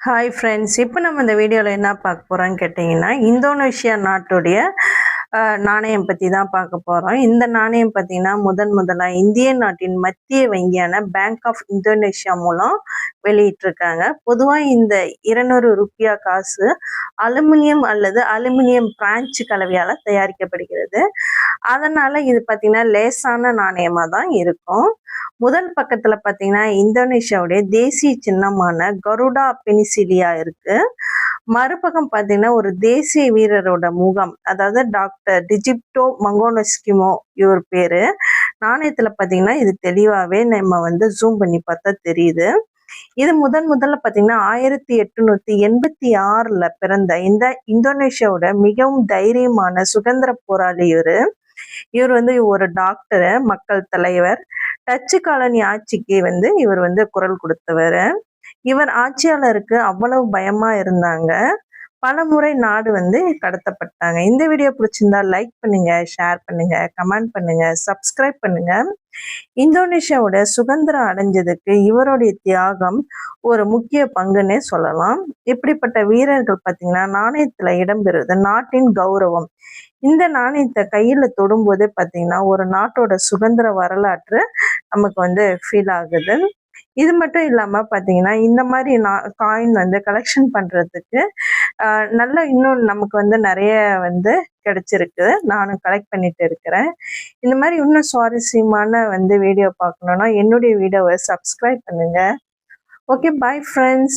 Hi friends, இப்போ நம்ம இந்த வீடியோவில் என்ன பார்க்க போகிறோம்னு கேட்டிங்கன்னா, இந்தோனேஷியா நாட்டுடைய நாணயம் பற்றி தான் பார்க்க போகிறோம். இந்த நாணயம் பார்த்திங்கன்னா முதலாக இந்திய நாட்டின் மத்திய வங்கியான பேங்க் ஆஃப் இந்தோனேஷியா மூலம் வெளியிட்டிருக்காங்க. பொதுவாக இந்த 200 ரூபியா காசு அலுமினியம் அல்லது அலுமினியம் பிரான்ச் கலவையால் தயாரிக்கப்படுகிறது. அதனால் இது பார்த்திங்கன்னா லேசான நாணயமாக தான் இருக்கும். முதல் பக்கத்துல பாத்தீங்கன்னா இந்தோனேஷியாவுடைய தேசிய சின்னமான கருடா பெனிசிலியா இருக்கு. மறுபக்கம் பாத்தீங்கன்னா ஒரு தேசிய வீரரோட முகம், அதாவது டாக்டர் டிஜிப்டோ மங்கோனஸ்கிமோ இவர் பேரு. நாணயத்துல பாத்தீங்கன்னா இது தெளிவாவே நம்ம ஜூம் பண்ணி பார்த்தா தெரியுது. இது முதல்ல பாத்தீங்கன்னா 1886 பிறந்த இந்த இந்தோனேஷியாவோட மிகவும் தைரியமான சுதந்திர போராளி இவரு. இவர் ஒரு டாக்டர், மக்கள் தலைவர், டச்சு காலனி ஆட்சிக்கு இவர் குரல் கொடுத்தவர். இவர் ஆட்சியாளருக்கு அவ்வளவு பயமா இருந்தாங்க. பல முறை நாடு கடத்தப்பட்டாங்க. இந்த வீடியோ பிடிச்சிருந்தா லைக் பண்ணுங்க, ஷேர் பண்ணுங்க, கமெண்ட் பண்ணுங்க, சப்ஸ்கிரைப் பண்ணுங்க. இந்தோனேஷியாவோட சுதந்திரம் அடைஞ்சதுக்கு இவருடைய தியாகம் ஒரு முக்கிய பங்குன்னே சொல்லலாம். இப்படிப்பட்ட வீரர்கள் பார்த்தீங்கன்னா நாணயத்துல இடம்பெறுவது நாட்டின் கௌரவம். இந்த நாணயத்தை கையில தொடும்போதே பார்த்தீங்கன்னா ஒரு நாட்டோட சுதந்திர வரலாற்று நமக்கு ஃபீல் ஆகுது. இது மட்டும் இல்லாம பாத்தீங்கன்னா இந்த மாதிரி காயின் கலெக்ஷன் பண்றதுக்கு நல்லா இன்னும் நமக்கு நிறைய கிடைச்சிருக்கு. நானும் கலெக்ட் பண்ணிட்டு இருக்கிறேன். இந்த மாதிரி இன்னும் சுவாரஸ்யமான வீடியோ பார்க்கணும்னா என்னுடைய வீடியோவை சப்ஸ்கிரைப் பண்ணுங்க. Okay, bye friends.